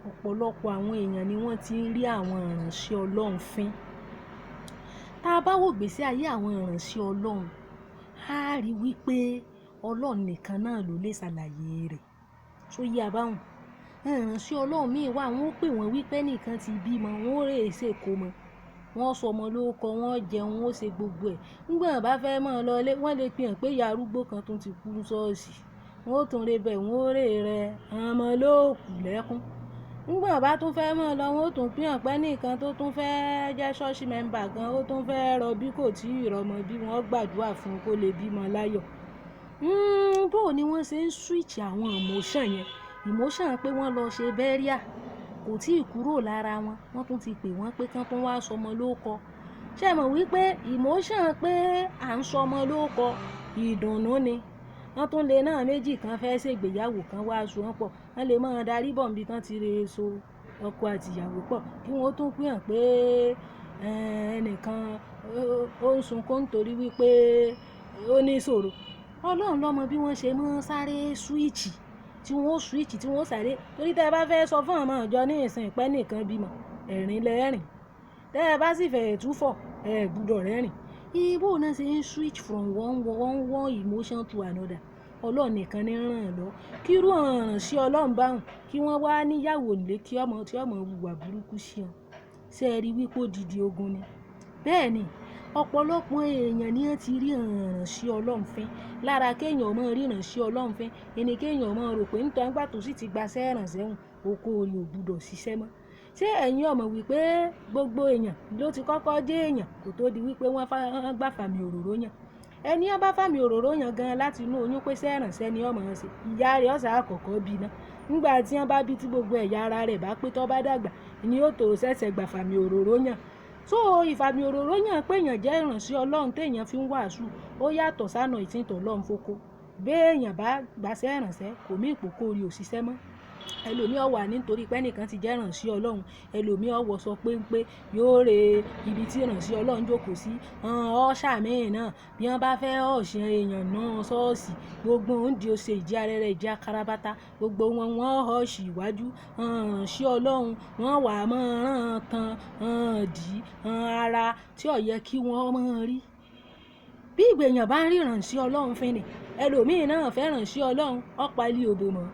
ọ̀pọ̀lọpọ̀ àwọn èèyàn ni wọ́n ti ń rí àwọn ìránṣẹ́ Ọlọ́run fín. Tá a bá wò gbèsè ayé àwọn ìránṣẹ́ Ọlọ́run, a rí wípé Ọlọ́run nìkan náà ló lè ṣàlàyé rẹ̀. Ṣó yé a bá wọn? Ìránṣẹ́ Ọlọ́run míì wà, wọ́n ó pè wọ́n wípé nìkan ti bímọ, wọ́n ó rè é ṣèkómọ, wọ́n sọ ọmọ lórúkọ, wọ́n jẹun, wọ́n ṣe gbogbo ẹ̀. Nígbà wọ́n bá fẹ́ mọ́ ọ lọlé, wọ́n lè fi hàn pé ìyá arúgbó kan tún ti kú ṣọ́ọ̀ṣì. Wọ́n ó tún re bẹ̀, wọ́n ó rè rẹ̀ àwọn ọmọ olóòkú lẹ́kún. Nígbà wọ́n bá tún fẹ́ mọ́ ọ lọ, wọ́n ó tún fi hàn pé nìkan tó tún fẹ́ jẹ́ ṣọ́ọ̀ṣì mẹ́mbà gan, ó tún fẹ́ rọbí kò tí ì rọmọ bí, wọ́n gbàdúrà fún un kó lè bímọ láyọ̀. Bó ni wọ́n ṣe ń switch àwọn emotion yẹn. Emotion pé wọ́n lọ ṣe burial kò tí ì kúrò lára wọn, wọ́n tún ti pè wọ́n pé kán tún wá sọmọ lórúkọ. Ṣé ẹ mọ̀ wípé emotion pé à ń sọmọ lórúkọ ìdùnnú ni. Wọ́n tún lè náà méjì kan fẹ́ ṣègbéyàwó kan wá so wọ́n pọ̀. Wọ́n lè máa darí bọ̀ níbi tán ti re so ọkọ àti ìyàwó pọ̀ kí wọ́n tún pè hàn pé ẹnìkan ó ń sunkún nítorí wípé ó ní ìṣòro. Ọlọ́run ló mọ bí wọ́n ṣe máa ń sáré switch, tí wọ́n switch, tí wọ́n sáré. Torí tẹ́ ẹ bá fẹ́ sọ fún àwọn ìjọ ní ìsìn pé nìkan bímọ, ẹ̀rín lẹ́rìn. Tẹ́ ẹ bá sì fẹ́ túfọ̀, ẹ gbúdọ̀ rẹ́rìn. Ibo náà ṣe ń switch from one emotion to another. Ọlọ́run nìkan ní ràn án lọ. Kí irú ìránṣẹ́ Ọlọ́run bá hùn kí wọ́n wá níyàwó nílé kí ọmọ tí ọmọ hùwà burúkú sí wọn. Ṣé ẹ rí wípé odidi ogun ni? Bẹ́ẹ̀ ni, ọ̀pọ̀lọpọ̀ èèyàn ni wọ́n ti rí ìránṣẹ́ Ọlọ́run fín. Lára kéèyàn máa rí ìránṣẹ́ Ọlọ́run fín, ẹni kéèyàn máa rò pé nítorí nígbà tó sì ti gbaṣẹ́ ìránṣẹ́ hùn, oko rẹ̀ ò gbúdọ̀ ṣiṣẹ́ mọ́. Ṣé ẹ̀yin ò mọ̀ wípé gbogbo èèyàn ló ti kọ́kọ́ jẹ́ èèyàn kó tó di wípé wọ́n gbà fàmì òróró yàn? Ẹni ó bá fàmì òróró yàn gan láti inú oyún pé ṣẹ́ ìránṣẹ́ ni ọmọ wọn ṣe. Ìyá rẹ̀ ọ̀sà àkọ́kọ́ bí ná. Nígbà tí wọ́n bá bí tí gbogbo ẹ̀yà ara rẹ̀ bá pé tó bá dàgbà, ni yóò tó ṣẹ̀ṣẹ̀ gbà fàmì òróró yàn. So ìfàmì òróró yàn pé èèyàn jẹ́ ìránṣẹ́ Ọlọ́run téèyàn fi ń wàásù, ó yàtọ̀ sánà ìtìntọ̀ Ọlọ́run foko. Bí èèyàn bá gbaṣẹ́ ìránṣẹ́, kò mí ìpòkó rí òṣìṣẹ́ mọ́. Ẹlòmíì ó wà nítorí pé ẹnìkan ti jẹ́ ìránṣẹ́ Ọlọ́run, ẹlòmíì ó wọ sọ pé yóò re ibi tí ìránṣẹ́ Ọlọ́run jókòó sí. Ọ̀ṣà míì náà bí wọ́n bá fẹ́ ọ̀ṣìn èèyàn náà ṣọ́ọ̀ṣì, gbogbo òǹdí ose ìjì arẹrẹ ìjì akarabata, gbogbo wọn wọ́n ọ̀ṣì iwájú. Ìránṣẹ́ Ọlọ́run wọ́n wà máa rán tan dì ara tí ó yẹ kí wọ́n máa rí. Bí ìgbèyàn bá ń rí ìránṣẹ́ Ọlọ́run fín ni, ẹlòmíì náà fẹ́ ìránṣẹ́ Ọlọ́run, ọ̀pá ilé òbò mọ́.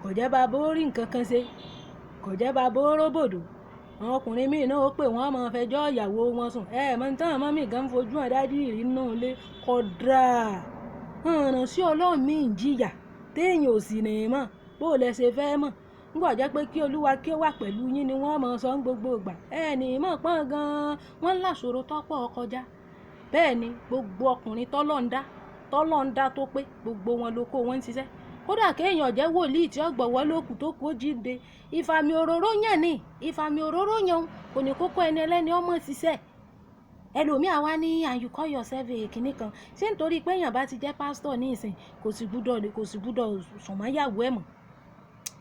Kò jẹ́ bá bó rí nǹkan kan ṣe, kò jẹ́ bá bó róbòdò. Àwọn ọkùnrin míì náà ó pè wọ́n máa fẹjọ́ ìyàwó wọn sùn. Mọ̀ tán mọ́mì gan fojú hàn dádì rí nínú ilé kódà. Ìránṣẹ́ Ọlọ́run míì ń jìyà téèyàn ò sì ní mọ̀ bó lẹ ṣe fẹ́ mọ̀. Nígbà jẹ́ pé kí Olúwa kí ó wà pẹ̀lú yín ni wọ́n máa sọ gbogbo ìgbà. Ní mọ̀ pọ́n gan-an wọ́n ń láṣòro tọ́pọ̀ kọjá. Bẹ́ẹ̀ ni gbogbo ọkùnrin tọ́lọ́run dá tó pé gbogbo wọn ló kó wọn ń ṣiṣẹ́. Kódà kéèyàn jẹ́ wòlíì tí ó gbọ̀wọ́ lókù tó kó jíǹde. Ìfàmì òróró yàn ni, ìfàmì òróró yàn kò ní kókó ẹni ẹlẹ́ni ọmọ ṣiṣẹ́. Ẹlòmíì àwa ní and you call yourself a kìíní kan. Ṣé nítorí pé èèyàn bá ti jẹ́ pásítọ̀ ní ìsìn kò sì gbúdọ̀ sùnmọ́ ìyàwó ẹ̀ mọ́?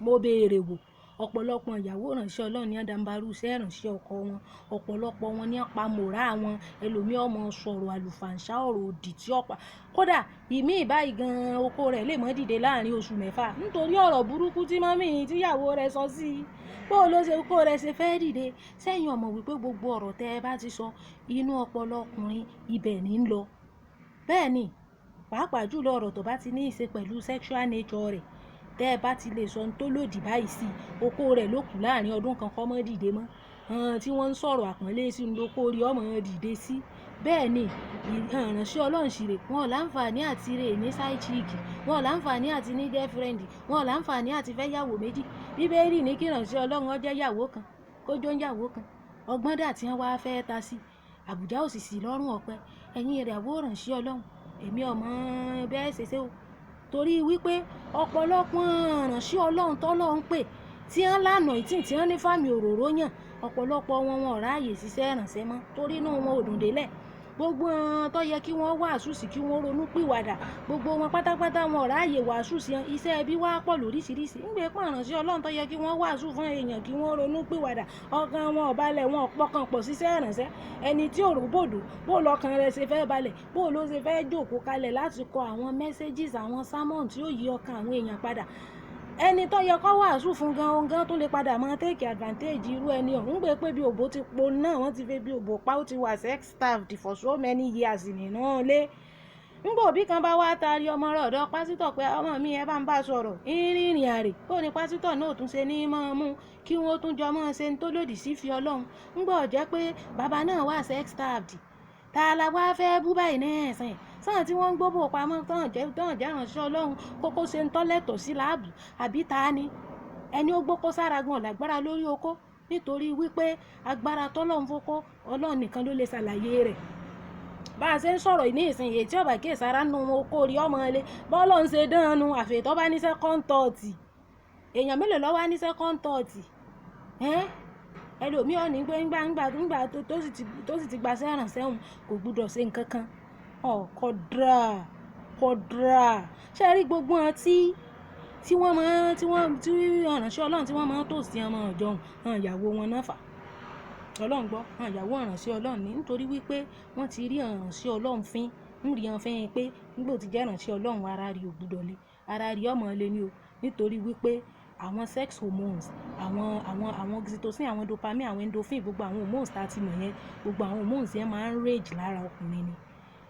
Mo béèrè wò. Ọ̀pọ̀lọpọ̀ ìyàwó ìránṣẹ́ Ọlọ́run ní àdàmbarú iṣẹ́ ìránṣẹ́ ọkọ wọn. Ọ̀pọ̀lọpọ̀ wọn ní pa mòrá wọn. Ẹlòmíì ọmọ sọ̀rọ̀ àlùfàǹṣá ọ̀rọ̀ òdì tí ọ̀pá. Kódà ìmí báyìí gan-an oko rẹ̀ lè mọ́ dìde láàrin oṣù mẹ́fà nítorí ọ̀rọ̀ burúkú tí mọ́mì tíyàwó rẹ̀ sọ sí i. Bó ló ṣe oko rẹ̀ ṣe fẹ́ dìde? Sẹ́yìn ò mọ̀ wípé gbogbo ọ̀rọ̀ tẹ́ ẹ bá ti sọ inú ọpọlọ ọkùnrin ibẹ̀ ní ń lọ. Bẹ́ẹ̀ ni, pàápàá jùlọ ọ̀rọ̀ tó bá ti ní í ṣe pẹ̀lú sexual nature rẹ̀. Tẹ́ ẹ bá ti lè sọ tó lòdì báyìí sí oko rẹ̀ ló kù láàrin ọdún kan kọ́ mọ́ dìde mọ́. Tí wọ́n ń sọ̀rọ̀ àpọ́nlé sí i lóko orí ọmọ dìde sí. Bẹ́ẹ̀ ni ìránṣẹ́ Ọlọ́run sì rè wọ́n láǹfààní àti rè ní side chick, wọ́n láǹfààní àti ní girlfriend, wọ́n láǹfààní àti fẹ́ yàwó méjì. Bíbélì ní kí ìránṣẹ́ Ọlọ́run ó jẹ́ yàwó kan kó jó ń yàwó kan. Ọgbọ́n dà tí wọ́n wá fẹ́ ta sí. Àbùjá òṣìṣì lọ́rùn ọ̀pẹ. Ẹ̀yin ìyàwó ìránṣẹ́ Ọlọ́run, èmi ọmọ bẹ́ẹ̀ ṣeṣe o. Torí wípé ọ̀pọ̀lọpọ̀ ìránṣẹ́ Ọlọ́run tọ́lọ́run pè tí wọ́n lànà ìtì tí wọ́n ní fàmì òróró yàn, ọ̀pọ̀lọpọ̀ wọn ò ráàyè ṣiṣẹ́ ìránṣẹ́ mọ́ torí inú wọn ò dùn délẹ̀. Gbogbo wọn tó yẹ kí wọ́n wàásù sí kí wọ́n ronú pìwàdà, gbogbo wọn pátápátá wọn ò ráàyè wàásù sí iṣẹ́ ẹbí wá pọ̀ lóríṣiríṣi. Ńgbé pọ̀ ìránṣẹ́ Ọlọ́run tó yẹ kí wọ́n wàásù fún èèyàn kí wọ́n ronú pìwàdà, ọkàn wọn ò balẹ̀, wọn ò pọkàn pọ̀ ṣiṣẹ́ ìránṣẹ́. Ẹni tí ò róbòdò bó lọkàn rẹ̀ ṣe fẹ́ balẹ̀, bó ló ṣe fẹ́ jókòó kalẹ̀ láti kọ àwọn messages àwọn sermon tí ó yí ọkàn àwọn èèyàn padà. ẹni tó yẹ kó wàásù fún gan tó lè padà mọ́ take advantage irú ẹni ọ̀hún gbé pé bí òbó ti po náà wọ́n ti fi bí òbó pa ó ti wà sex starved for so many years nínú ilé. Ńgbà òbí kan bá wá taari ọmọ rẹ̀ ọ̀dọ̀ pásítọ̀ pé ọmọ mi ẹ bá ń bá sọ̀rọ̀ ìrìn àrè bó ni pásítọ̀ náà tún ṣe ní mọ́ mú kí wọ́n tún jọ mọ́ ṣe ń tó lòdì sí fi Ọlọ́run. Ńgbà ó jẹ́ pé bàbá náà wà sex starved tá a la wá fẹ́ bú báyìí náà ẹ̀sìn sàn tí wọ́n ń gbóbò pamọ́ tán jẹ́ ránṣẹ́ Ọlọ́run kókó ṣe ń tọ́lẹ̀tọ̀ sí láàbù àbí ta ni ẹni ó gbókó sára gan lágbára lórí okó nítorí wípé agbára tọ́lọ́run fókó Ọlọ́run nìkan ló lè ṣàlàyé rẹ̀. Bá a ṣe ń sọ̀rọ̀ ní ìsìn èyí tí ọ̀bà kí ìsara nu oko rí ọmọ ilé bọ́ọ̀lọ́ ń ṣe dánnu àfẹ́tọ́ bá ní second thought èèyàn mélòó ló wà ní second thought ẹlòmíì ò ní pé ńgbà tó sì ti gbaṣẹ́ ìrànṣẹ́ òun kò gbúdọ̀ ṣe nǹkan kan kódà ṣe rí gbogbo wọn tí wọ́n máa tí ìrànṣẹ́ Ọlọ́run tí wọ́n máa tò sí ọmọ ọ̀jọ̀ hàn ìyàwó wọn náà fà Ọlọ́run gbọ́ hàn ìyàwó ìrànṣẹ́ Ọlọ́run ní nítorí wípé wọ́n ti rí ìrànṣẹ́ Ọlọ́run fín ń rí wọn fẹ́yìn pé nígbà tí jẹ́ ìrànṣẹ́ Ọlọ́run ara rí ògbúdọ̀ lé ara rí ọmọ ilé ní o nítorí wípé àwọn sex hormones àwọn oxytocin àwọn dopamine àwọn endorphin gbogbo àwọn hormones tá a ti mọ̀ yẹn gbogbo àwọn hormones yẹn máa ń rage lára ọkùnrin ni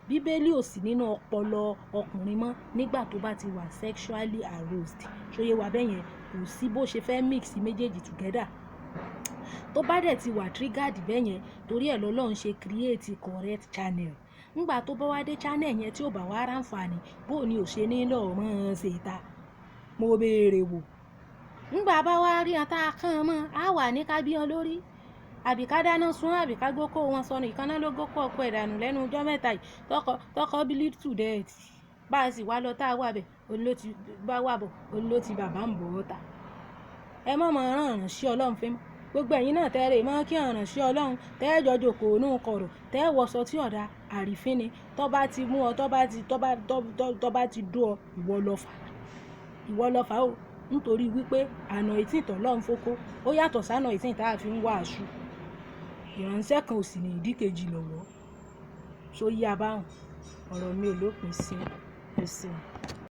bíbélì ò sí nínú ọpọlọ ọkùnrin mọ́ nígbà tó bá ti wà sexually aroused ṣóyè wà bẹ́ẹ̀ yẹn kò sí bó ṣe fẹ́ mix méjèèjì together tó bá dẹ̀ ti wà triggered bẹ́ẹ̀ yẹn torí ẹ̀ lọ́lọ́run ṣe create correct channel ńgbà tó bá wá dé channel yẹn tí ò bá wá ráǹfààní bó ni ò ṣe ní lọ́ọ́ mọ́ ṣe ta mo béèrè wò ńgbà bá wá rí ata kan mọ́ á wà ní kábíyàn lórí àbí ká dáná sun àbí ká gbókó wọn sọnù ìkànnà ló gbókó ọkọ ìdànù lẹ́nu ọjọ́ mẹ́ta yìí tọkọ bleed to death bá a sì wá lọ tá a wà bẹ̀ bá wà bọ̀ olóò ti bàbá ń bọ̀ ọ́ta ẹ mọ̀ mọ̀ ràn sí Ọlọ́run fẹ́ mọ́ gbogbo ẹ̀yin náà tẹ́rẹ̀ mọ́ kí ọ̀ràn sí Ọlọ́run tẹ́ jọjọ kò nù kọ̀rọ̀ tẹ́ wọṣọ tí ọ̀dà àrífín ni tọ́ bá ti mú ọ tọ́ bá ti dó ọ ìwọ lọ fà ó nítorí wípé àná ìtìn tọ́lọ́run fókó ó yàtọ̀ sánà ìtìn tá a fi ń wá aṣù ìránṣẹ́ kan ò sì ní ìdíkejì lọ́wọ́ so yí abáhùn ọ̀rọ̀ mi ò lópin sí ẹ̀sìn.